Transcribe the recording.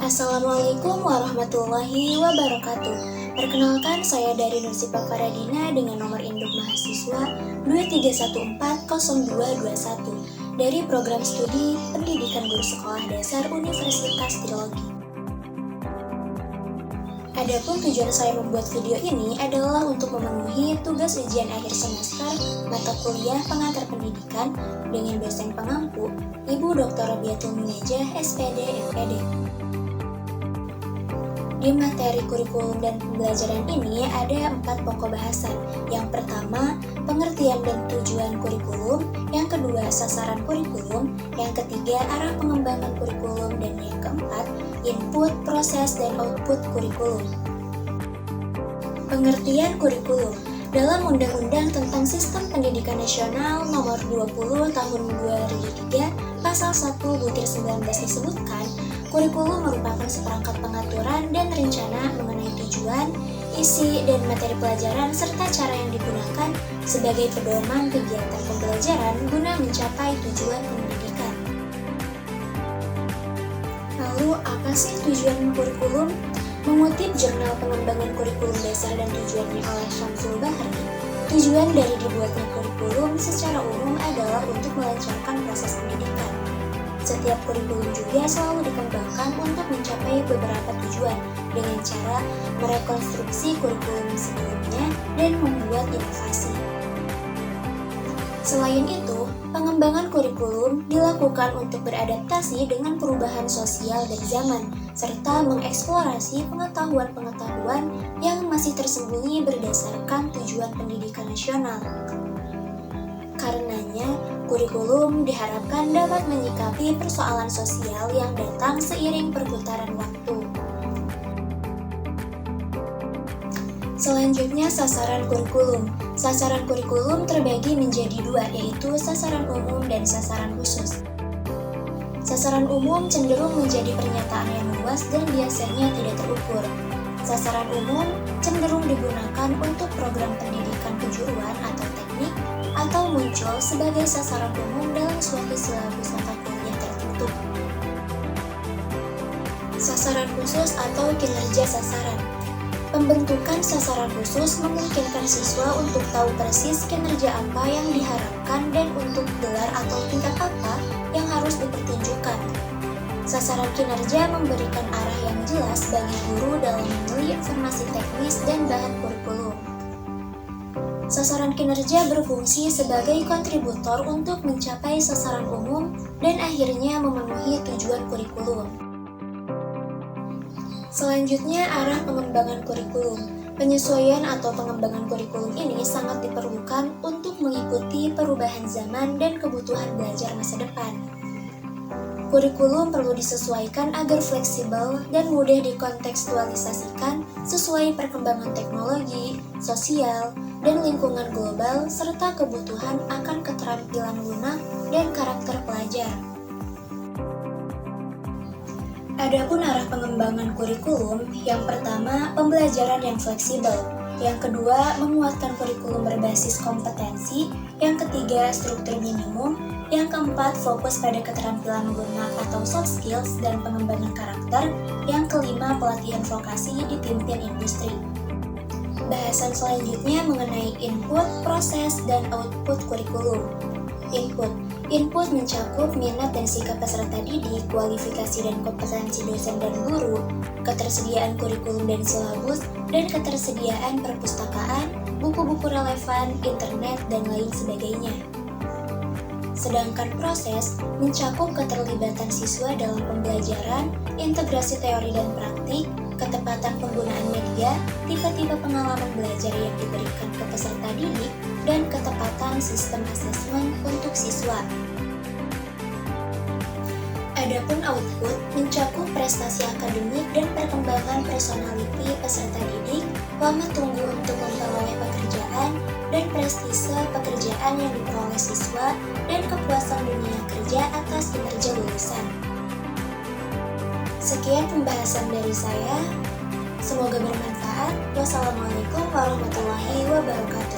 Assalamualaikum warahmatullahi wabarakatuh. Perkenalkan, saya dari Nursipa Faradina dengan nomor induk mahasiswa 23140221 dari Program Studi Pendidikan Guru Sekolah Dasar Universitas Trilogi. Adapun tujuan saya membuat video ini adalah untuk memenuhi tugas ujian akhir semester mata kuliah pengantar pendidikan dengan dosen pengampu, Ibu Dr. Robiatul Munajah, SPD, MPD. Di materi kurikulum dan pembelajaran ini ada 4 pokok bahasan. Yang pertama, pengertian dan tujuan kurikulum. Yang kedua, sasaran kurikulum. Yang ketiga, arah pengembangan kurikulum. Dan yang keempat, input, proses, dan output kurikulum. Pengertian kurikulum. Dalam Undang-Undang tentang Sistem Pendidikan Nasional Nomor 20 Tahun 2003, Pasal 1 Butir 19 disebutkan, kurikulum merupakan seperangkat pengaturan dan rencana mengenai tujuan, isi, dan materi pelajaran serta cara yang digunakan sebagai pedoman kegiatan pembelajaran guna mencapai tujuan pendidikan. Lalu, apa sih tujuan kurikulum? Mengutip Jurnal Pengembangan Kurikulum Dasar dan Tujuannya oleh Syamsul Bahri, tujuan dari dibuatnya kurikulum secara umum adalah untuk melancarkan proses pendidikan. Setiap kurikulum juga selalu dikembangkan untuk mencapai beberapa tujuan dengan cara merekonstruksi kurikulum sebelumnya dan membuat inovasi. Selain itu, pengembangan kurikulum dilakukan untuk beradaptasi dengan perubahan sosial dan zaman, serta mengeksplorasi pengetahuan-pengetahuan yang masih tersembunyi berdasarkan tujuan pendidikan nasional. Karenanya, kurikulum diharapkan dapat menyikapi persoalan sosial yang datang seiring perputaran waktu. Selanjutnya, sasaran kurikulum. Sasaran kurikulum terbagi menjadi 2, yaitu sasaran umum dan sasaran khusus. Sasaran umum cenderung menjadi pernyataan yang luas dan biasanya tidak terukur. Sasaran umum cenderung digunakan untuk program pendidikan kejuruan atau teknik, atau muncul sebagai sasaran umum dalam suatu silabus mata kuliah tertentu. Sasaran khusus atau kinerja sasaran. Pembentukan sasaran khusus memungkinkan siswa untuk tahu persis kinerja apa yang diharapkan dan untuk gelar atau tingkat apa yang harus dipertunjukkan. Sasaran kinerja memberikan arah yang jelas bagi guru dalam memilih informasi teknis dan bahan kurikulum. Sasaran kinerja berfungsi sebagai kontributor untuk mencapai sasaran umum dan akhirnya memenuhi tujuan kurikulum. Selanjutnya, arah pengembangan kurikulum. Penyesuaian atau pengembangan kurikulum ini sangat diperlukan untuk mengikuti perubahan zaman dan kebutuhan belajar masa depan. Kurikulum perlu disesuaikan agar fleksibel dan mudah dikontekstualisasikan sesuai perkembangan teknologi, sosial, dan lingkungan global serta kebutuhan akan keterampilan lunak dan karakter pelajar. Adapun arah pengembangan kurikulum, yang pertama, pembelajaran yang fleksibel. Yang kedua, menguatkan kurikulum berbasis kompetensi. Yang ketiga, struktur minimum. Yang keempat, fokus pada keterampilan lunak atau soft skills dan pengembangan karakter. Yang kelima, pelatihan vokasi dipimpin industri. Bahasan selanjutnya mengenai input, proses, dan output kurikulum. Input mencakup minat dan sikap peserta didik, kualifikasi dan kompetensi dosen dan guru, ketersediaan kurikulum dan silabus, dan ketersediaan perpustakaan, buku-buku relevan, internet, dan lain sebagainya. Sedangkan proses mencakup keterlibatan siswa dalam pembelajaran, integrasi teori dan praktik, ketepatan penggunaan media, tipe-tipe pengalaman belajar yang diberikan ke peserta didik, dan ketepatan sistem asesmen untuk siswa. Adapun output mencakup prestasi akademik dan perkembangan personaliti peserta didik, lama tunggu untuk memperoleh pekerjaan, dan prestise pekerjaan yang diperoleh siswa, dan kepuasan dunia kerja atas kinerja lulusan. Sekian pembahasan dari saya. Semoga bermanfaat. Wassalamualaikum warahmatullahi wabarakatuh.